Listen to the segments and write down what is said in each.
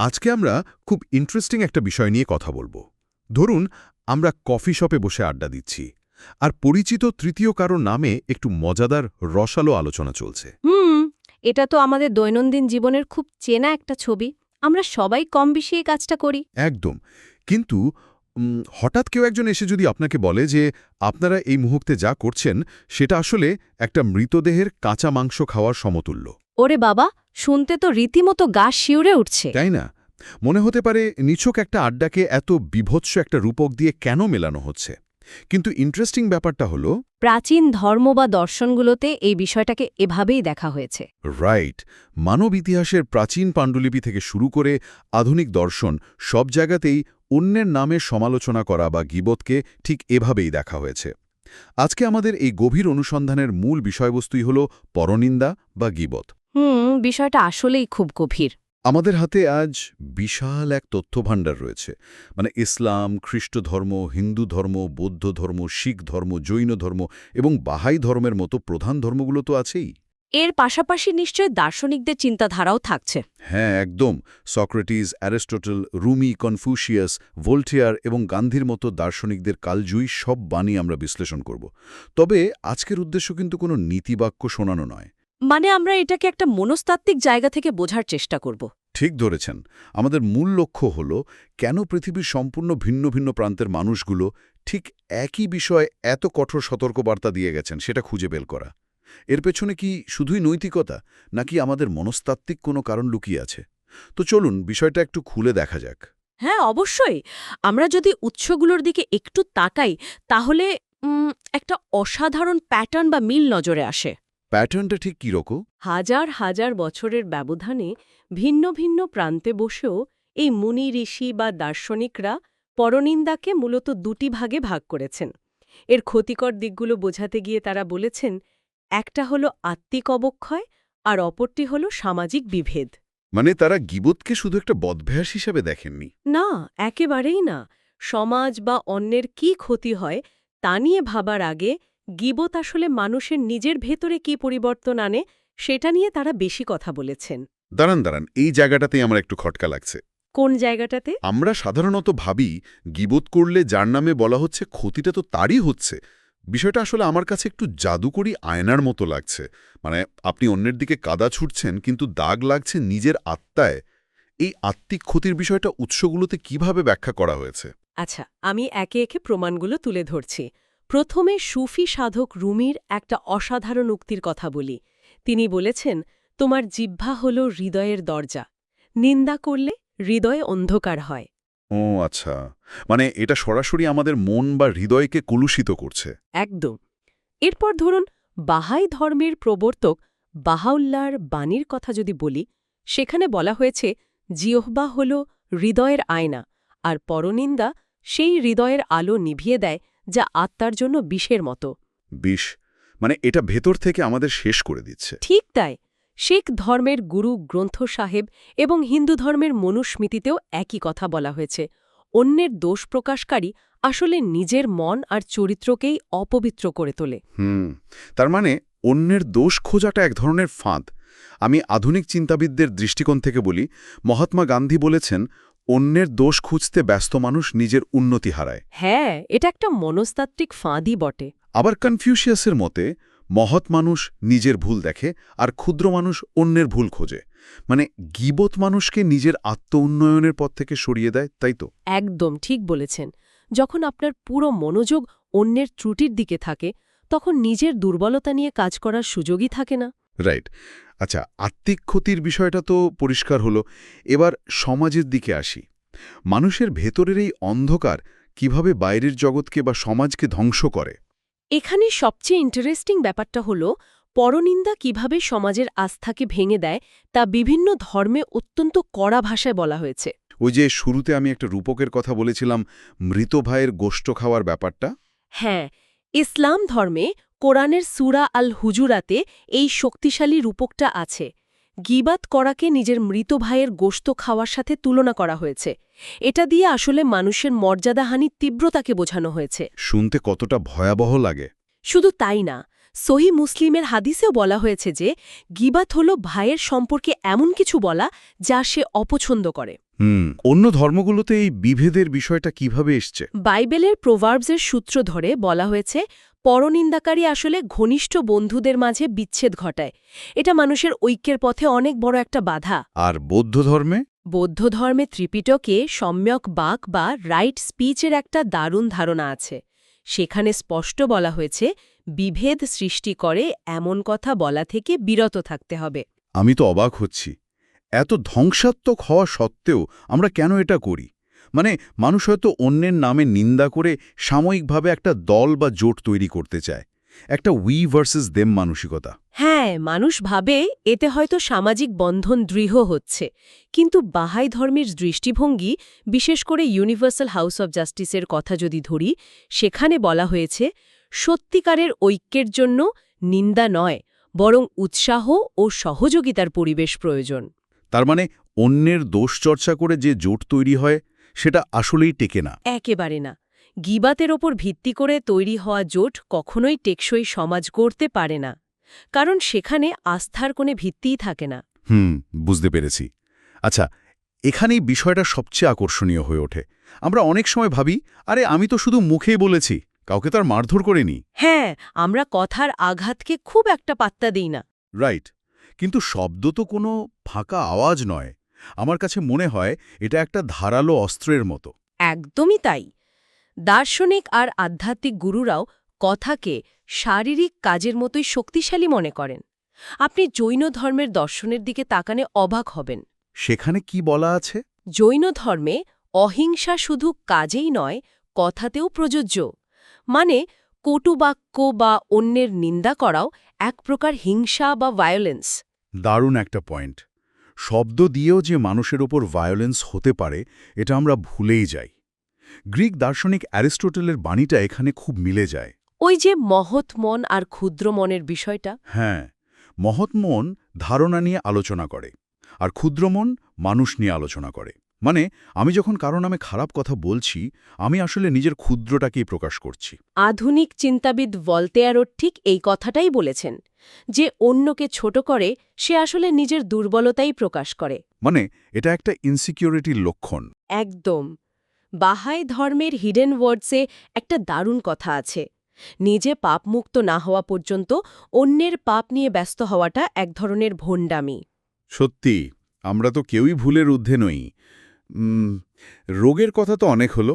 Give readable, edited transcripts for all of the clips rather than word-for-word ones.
আজকে আমরা খুব ইন্টারেস্টিং একটা বিষয় নিয়ে কথা বলবো। ধরুন আমরা কফি শপে বসে আড্ডা দিচ্ছি আর পরিচিত তৃতীয় কারো নামে একটু মজাদার রসালো আলোচনা চলছে। এটা তো আমাদের দৈনন্দিন জীবনের খুব চেনা একটা ছবি। আমরা সবাই কম বেশি এই কাজটা করি। একদম। কিন্তু হঠাৎ কেউ একজন এসে যদি আপনাকে বলে যে আপনারা এই মুহূর্তে যা করছেন সেটা আসলে একটা মৃতদেহের কাঁচা মাংস খাওয়ার সমতুল্য। ওরে বাবা, শুনতে তো রীতিমতো গা শিউরে উঠছে। তাই না? মনে হতে পারে নিছক একটা আড্ডাকে এত বিভৎস একটা রূপক দিয়ে কেন মেলানো হচ্ছে। কিন্তু ইন্টারেস্টিং ব্যাপারটা হলো প্রাচীন ধর্ম বা দর্শনগুলোতে এই বিষয়টাকে এভাবেই দেখা হয়েছে। রাইট, মানব ইতিহাসের প্রাচীন পাণ্ডুলিপি থেকে শুরু করে আধুনিক দর্শন সব জায়গাতেই অন্যের নামে সমালোচনা করা বা গীবতকে ঠিক এভাবেই দেখা হয়েছে। আজকে আমাদের এই গভীর অনুসন্ধানের মূল বিষয়বস্তুই হল পরনিন্দা বা গীবত। বিষয়টা আসলেই খুব গভীর। আমাদের হাতে আজ বিশাল এক তথ্যভাণ্ডার রয়েছে। ইসলাম, খ্রিস্ট ধর্ম, হিন্দু ধর্ম, বৌদ্ধ ধর্ম, শিখ ধর্ম, জৈন ধর্ম এবং বাহাই ধর্মের মতো প্রধান ধর্মগুলো তো আছেই। এর পাশাপাশি নিশ্চয় দার্শনিকদের চিন্তাধারাও থাকছে। হ্যাঁ, একদম। সক্রেটিস, অ্যারিস্টটল, রুমি, কনফুশিয়াস, ভোল্টেয়ার এবং গান্ধীর মতো দার্শনিকদের কালজয়ী সব বাণী আমরা বিশ্লেষণ করব। তবে আজকের উদ্দেশ্য কিন্তু কোনো নীতিবাক্য শোনানো নয়। আমরা এটাকে একটা মনস্তাত্ত্বিক জায়গা থেকে বোঝার চেষ্টা করব। ঠিক ধরেছেন। আমাদের মূল লক্ষ্য হল কেন পৃথিবীর সম্পূর্ণ ভিন্ন ভিন্ন প্রান্তের মানুষগুলো ঠিক একই বিষয়ে এত কঠোর সতর্কবার্তা দিয়ে গেছেন সেটা খুঁজে বের করা। এর পেছনে কি শুধুই নৈতিকতা, নাকি আমাদের মনস্তাত্ত্বিক কোনো কারণ লুকিয়ে আছে? তো চলুন বিষয়টা একটু খুলে দেখা যাক। হ্যাঁ, অবশ্যই। আমরা যদি উৎসগুলোর দিকে একটু তাকাই তাহলে একটা অসাধারণ প্যাটার্ন বা মিল নজরে আসে। প্যাটার্নটা ঠিক কীরকম? হাজার হাজার বছরের ব্যবধানে ভিন্ন ভিন্ন প্রান্তে বসেও এই মুনি ঋষি বা দার্শনিকরা পরনিন্দাকে মূলত দুটি ভাগে ভাগ করেছেন। এর ক্ষতিকর দিকগুলো বোঝাতে গিয়ে তারা বলেছেন, একটা হলো আত্মিক অবক্ষয় আর অপরটি হলো সামাজিক বিভেদ। তারা গীবতকে শুধু একটা বদভ্যাস হিসেবে দেখেননি। না, একেবারেই না। সমাজ বা অন্যের কি ক্ষতি হয় তা নিয়ে ভাবার আগে গীবত আসলে মানুষের নিজের ভেতরে কি পরিবর্তন আনে সেটা নিয়ে তারা বেশি কথা বলেছেন। দাঁড়ান, এই জায়গাটাতেই আমার একটু খটকা লাগছে। কোন জায়গাটাতে? আমরা সাধারণত ভাবি গীবত করলে যার নামে বলা হচ্ছে ক্ষতিটা তো তারই হচ্ছে। বিষয়টা আসলে আমার কাছে একটু জাদুকরি আয়নার মতো লাগছে। আপনি অন্যের দিকে কাদা ছুটছেন কিন্তু দাগ লাগছে নিজের আত্মায়। এই আত্মিক ক্ষতির বিষয়টা উৎসগুলোতে কিভাবে ব্যাখ্যা করা হয়েছে? আচ্ছা, আমি একে একে প্রমাণগুলো তুলে ধরছি। প্রথমে সুফি সাধক রুমির একটা অসাধারণ উক্তির কথা বলি। তিনি বলেছেন, তোমার জিহ্বা হল হৃদয়ের দরজা। নিন্দা করলে হৃদয় অন্ধকার হয়। ও আচ্ছা, এটা সরাসরি আমাদের মন বা হৃদয়কে কলুষিত করছে। একদম। এরপর ধরুন বাহাই ধর্মের প্রবর্তক বাহাউল্লাহর বাণীর কথা যদি বলি, সেখানে বলা হয়েছে জিহ্বা হল হৃদয়ের আয়না, আর পরনিন্দা সেই হৃদয়ের আলো নিভিয়ে দেয় যা আত্মার জন্য বিষের মতো। বিষ? এটা ভেতর থেকে আমাদের শেষ করে দিচ্ছে। ঠিক তাই। শিখ ধর্মের গুরু গ্রন্থ সাহেব এবং হিন্দু ধর্মের মনুস্মৃতিতেও একই কথা বলা হয়েছে। অন্যের দোষ প্রকাশকারী আসলে নিজের মন আর চরিত্রকেই অপবিত্র করে তোলে। তার অন্যের দোষ খোঁজাটা এক ধরনের ফাঁদ। আমি আধুনিক চিন্তাবিদদের দৃষ্টিকোণ থেকে বলি, মহাত্মা গান্ধী বলেছেন, অন্যের দোষ খুঁজতে ব্যস্ত মানুষ নিজের উন্নতি হারায়। হ্যাঁ, এটা একটা মনস্তাত্ত্বিক ফাঁদই বটে। আবার কনফিউশিয়াসের মতে মহৎ মানুষ নিজের ভুল দেখে আর ক্ষুদ্র মানুষ অন্যের ভুল খোঁজে। গীবত মানুষকে নিজের আত্ম-উন্নয়নের পথ থেকে সরিয়ে দেয়, তাই তো? একদম ঠিক বলেছেন। যখন আপনার পুরো মনোযোগ অন্যের ত্রুটির দিকে থাকে তখন নিজের দুর্বলতা নিয়ে কাজ করার সুযোগই থাকে না। রাইট। আচ্ছা, আত্মিক ক্ষতির বিষয়টা তো পরিষ্কার হলো। এবার সমাজের দিকে আসি। মানুষের ভেতরের এই অন্ধকার কিভাবে বাইরের জগৎকে বা সমাজকে ধ্বংস করে? এখানে সবচেয়ে ইন্টারেস্টিং ব্যাপারটা হল পরনিন্দা কিভাবে সমাজের আস্থাকে ভেঙে দেয় তা বিভিন্ন ধর্মে অত্যন্ত কড়া ভাষায় বলা হয়েছে। ওই যে শুরুতে আমি একটা রূপকের কথা বলেছিলাম, মৃত ভাইয়ের গোশত খাওয়ার ব্যাপারটা। হ্যাঁ, ইসলাম ধর্মে কোরআনের সূরা আল হুজুরাতে এই শক্তিশালী রূপকটা আছে। গীবাত করাকে নিজের মৃত ভাইয়ের গোশত খাওয়ার সাথে তুলনা করা হয়েছে। এটা দিয়ে আসলে মানুষের মর্যাদাহানির তীব্রতাকে বোঝানো হয়েছে। শুনতে কতটা ভয়াবহ লাগে। শুধু তাই না, সহিহ মুসলিমের হাদিসেও বলা হয়েছে যে গীবাত হল ভাইয়ের সম্পর্কে এমন কিছু বলা যা সে অপছন্দ করে। অন্য ধর্মগুলোতে এই বিভেদের বিষয়টা কিভাবে এসছে? বাইবেলের প্রভার্বসের সূত্র ধরে বলা হয়েছে পরনিন্দাকারী আসলে ঘনিষ্ঠ বন্ধুদের মাঝে বিচ্ছেদ ঘটায়। এটা মানুষের ঐক্যের পথে অনেক বড় একটা বাধা। আর বৌদ্ধ ধর্মে? বৌদ্ধ ধর্মে ত্রিপিটকে সম্যক বাক বা রাইট স্পিচের একটা দারুণ ধারণা আছে। সেখানে স্পষ্ট বলা হয়েছে বিভেদ সৃষ্টি করে এমন কথা বলা থেকে বিরত থাকতে হবে। আমি তো অবাক হচ্ছি, এত ধ্বংসাত্মক হওয়া সত্ত্বেও আমরা কেন এটা করি? মানে মানুষ হয়তো অন্যের নামে নিন্দা করে সাময়িকভাবে একটা দল বা জোট তৈরি করতে চায়, একটা উই ভার্সেস দেম মানসিকতা। হ্যাঁ, মানুষ ভাবে এতে হয়তো সামাজিক বন্ধন দৃঢ় হচ্ছে, কিন্তু বাহাই ধর্মের দৃষ্টিভঙ্গি, বিশেষ করে ইউনিভার্সাল হাউস অব জাস্টিসের কথা যদি ধরি, সেখানে বলা হয়েছে সত্যিকারের ঐক্যের জন্য নিন্দা নয়, বরং উৎসাহ ও সহযোগিতার পরিবেশ প্রয়োজন। তার মানে অন্যের দোষ চর্চা করে যে জোট তৈরি হয় সেটা আসলেই টেকে না। একেবারে না। গীবাতের ওপর ভিত্তি করে তৈরি হওয়া জোট কখনোই টেকসই সমাজ গড়তে পারে না, কারণ সেখানে আস্থার কোনো ভিত্তিই থাকে না। বুঝতে পেরেছি। আচ্ছা, এখানেই বিষয়টা সবচেয়ে আকর্ষণীয় হয়ে ওঠে। আমরা অনেক সময় ভাবি, আরে আমি তো শুধু মুখেই বলেছি, কাউকে তার মারধর করিনি। হ্যাঁ, আমরা কথার আঘাতকে খুব একটা পাত্তা দিই না। রাইট, কিন্তু শব্দ তো কোনো ফাঁকা আওয়াজ নয়। আমার কাছে মনে হয় এটা একটা ধারালো অস্ত্রের মতো। একদমই তাই। দার্শনিক আর আধ্যাত্মিক গুরুরাও কথাকে শারীরিক কাজের মতোই শক্তিশালী মনে করেন। আপনি জৈন ধর্মের দর্শনের দিকে তাকানে অবাক হবেন। সেখানে কি বলা আছে? জৈন ধর্মে অহিংসা শুধু কাজেই নয়, কথাতেও প্রযোজ্য। মানে কটুবাক্য বা অন্যের নিন্দা করাও এক প্রকার হিংসা বা ভায়োলেন্স। দারুণ একটা পয়েন্ট। শব্দ দিয়েও যে মানুষের ওপর ভায়োলেন্স হতে পারে, এটা আমরা ভুলেই যাই। গ্রিক দার্শনিক অ্যারিস্টোটেলের বাণীটা এখানে খুব মিলে যায়। ওই যে মহৎ মন আর ক্ষুদ্র মনের বিষয়টা। হ্যাঁ, মহৎ মন ধারণা নিয়ে আলোচনা করে, আর ক্ষুদ্র মন মানুষ নিয়ে আলোচনা করে। মানে আমি যখন কারো নামে খারাপ কথা বলছি, আমি আসলে নিজের ক্ষুদ্রটাকেই প্রকাশ করছি। আধুনিক চিন্তাবিদ ভলতেয়ারও ঠিক এই কথাটাই বলেছেন, যে অন্যকে ছোট করে সে আসলে নিজের দুর্বলতাই প্রকাশ করে। মানে এটা একটা ইনসিকিউরিটির লক্ষণ। একদম। বাহাই ধর্মের হিডেন ওয়ার্ডসে একটা দারুণ কথা আছে। নিজে পাপমুক্ত না হওয়া পর্যন্ত অন্যের পাপ নিয়ে ব্যস্ত হওয়াটা এক ধরনের ভণ্ডামি। সত্যি, আমরা তো কেউই ভুলের ঊর্ধ্বে নই। রোগের কথা তো অনেক হলো,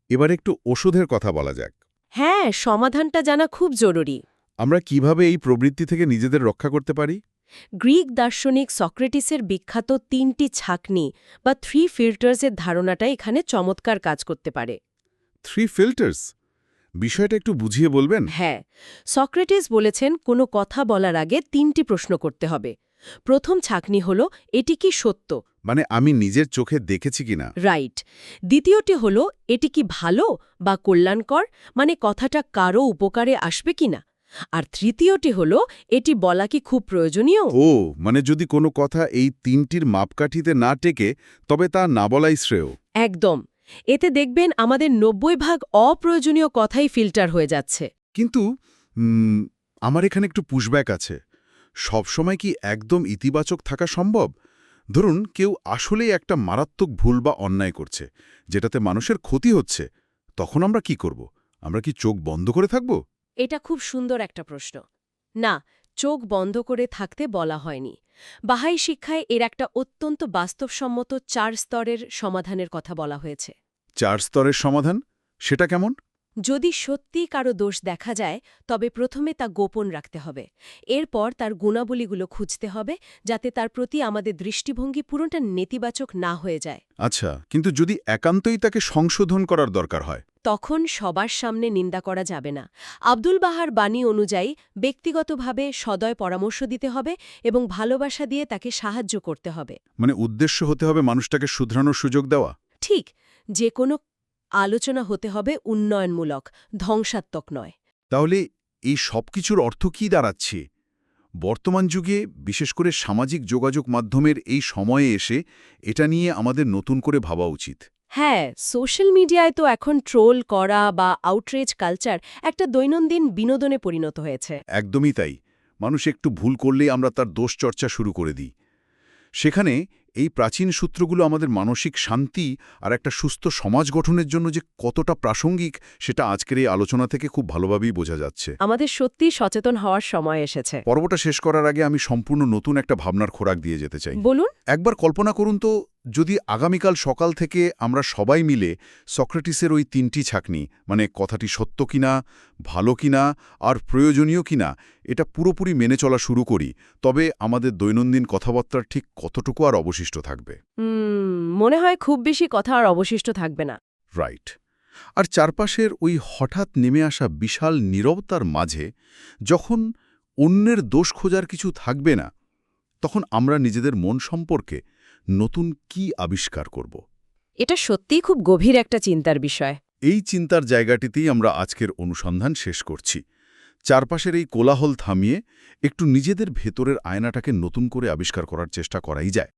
এবার একটু ওষুধের কথা বলা যাক। হ্যাঁ, সমাধানটা জানা খুব জরুরি। আমরা কিভাবে এই প্রবৃত্তি থেকে নিজেদের রক্ষা করতে পারি? গ্রিক দার্শনিক সক্রেটিসের বিখ্যাত ৩টি ছাঁকনি বা 3 ফিল্টার্সের ধারণাটা এখানে চমৎকার কাজ করতে পারে। 3 ফিল্টার্স, বিষয়টা একটু বুঝিয়ে বলবেন? হ্যাঁ, সক্রেটিস বলেছেন কোনো কথা বলার আগে 3টি প্রশ্ন করতে হবে। প্রথম ছাঁকনি হল, এটি কি সত্য? মানে আমি নিজের চোখে দেখেছি কিনা। রাইট। দ্বিতীয়টি হল, এটি কি ভালো বা কল্যাণকর, মানে কথাটা কারো উপকারে আসবে কিনা। আর তৃতীয়টি হল, এটি বলা কি খুব প্রয়োজনীয়। ও, মানে যদি কোনো কথা এই 3টির মাপকাঠিতে না টেকে, তবে তা না বলাই শ্রেয়। একদম। এতে দেখবেন আমাদের 90% অপ্রয়োজনীয় কথাই ফিল্টার হয়ে যাচ্ছে। কিন্তু আমার এখানে একটু পুশব্যাক আছে। সবসময় কি একদম ইতিবাচক থাকা সম্ভব? ধরুন কেউ আসলেই একটা মারাত্মক ভুল বা অন্যায় করছে, যেটাতে মানুষের ক্ষতি হচ্ছে, তখন আমরা কি করব? আমরা কি চোখ বন্ধ করে থাকব? এটা খুব সুন্দর একটা প্রশ্ন। না, চোখ বন্ধ করে থাকতে বলা হয়নি। বাহাই শিক্ষায় এর একটা অত্যন্ত বাস্তবসম্মত 4 স্তরের সমাধানের কথা বলা হয়েছে। 4 স্তরের সমাধান? সেটা কেমন? যদি সত্যি কারো দোষ দেখা যায়, তবে প্রথমে তা গোপন রাখতে হবে। এরপর তার গুণাবলীগুলো খুঁজতে হবে, যাতে তার প্রতি আমাদের দৃষ্টিভঙ্গি পুরোটা নেতিবাচক না হয়ে যায়। আচ্ছা, কিন্তু যদি একান্তই তাকে সংশোধন করার দরকার হয়? তখন সবার সামনে নিন্দা করা যাবে না। আব্দুল বাহার বাণী অনুযায়ী ব্যক্তিগতভাবে সদয় পরামর্শ দিতে হবে এবং ভালোবাসা দিয়ে তাকে সাহায্য করতে হবে। মানে উদ্দেশ্য হতে হবে মানুষটাকে শুধরানোর সুযোগ দেওয়া? ঠিক, যে কোনো আলোচনা হতে হবে উন্নয়নমূলক, ধ্বংসাত্মক নয়। তাহলে এই সব কিছুর অর্থ কী দাঁড়াচ্ছে? বর্তমান যুগে, বিশেষ করে সামাজিক যোগাযোগ মাধ্যমের এই সময়ে এসে এটা নিয়ে আমাদের নতুন করে ভাবা উচিত। হ্যাঁ, সোশ্যাল মিডিয়ায় তো এখন ট্রোল করা বা আউটরেজ কালচার একটা দৈনন্দিন বিনোদনে পরিণত হয়েছে। একদমই তাই। মানুষ একটু ভুল করলেই আমরা তার দোষ চর্চা শুরু করে দিই। সেখানে এই প্রাচীন সূত্রগুলো আমাদের মানসিক শান্তি আর একটা সুস্থ সমাজ গঠনের জন্য যে কতটা প্রাসঙ্গিক সেটা আজকের এই আলোচনা থেকে খুব ভালোভাবেই বোঝা যাচ্ছে। আমাদের সত্যিই সচেতন হওয়ার সময় এসেছে। পর্বটা শেষ করার আগে আমি সম্পূর্ণ নতুন একটা ভাবনার খোরাক দিয়ে যেতে চাই। বলুন। একবার কল্পনা করুন তো, যদি আগামীকাল সকাল থেকে আমরা সবাই মিলে সক্রেটিসের ওই 3টি ছাঁকনি, মানে কথাটি সত্য কিনা, ভালো কিনা আর প্রয়োজনীয় কিনা, এটা পুরোপুরি মেনে চলা শুরু করি, তবে আমাদের দৈনন্দিন কথাবার্তার ঠিক কতটুকু আর অবশিষ্ট থাকবে? মনে হয় খুব বেশি কথা আর অবশিষ্ট থাকবে না। রাইট। আর চারপাশের ওই হঠাৎ নেমে আসা বিশাল নীরবতার মাঝে যখন অন্যের দোষ খোঁজার কিছু থাকবে না, তখন আমরা নিজেদের মন সম্পর্কে নতুন কি আবিষ্কার করব? এটা সত্যিই খুব গভীর একটা চিন্তার বিষয়। এই চিন্তার জায়গাটিতেই আমরা আজকের অনুসন্ধান শেষ করছি। চারপাশের এই কোলাহল থামিয়ে একটু নিজেদের ভেতরের আয়নাটাকে নতুন করে আবিষ্কার করার চেষ্টা করাই যায়।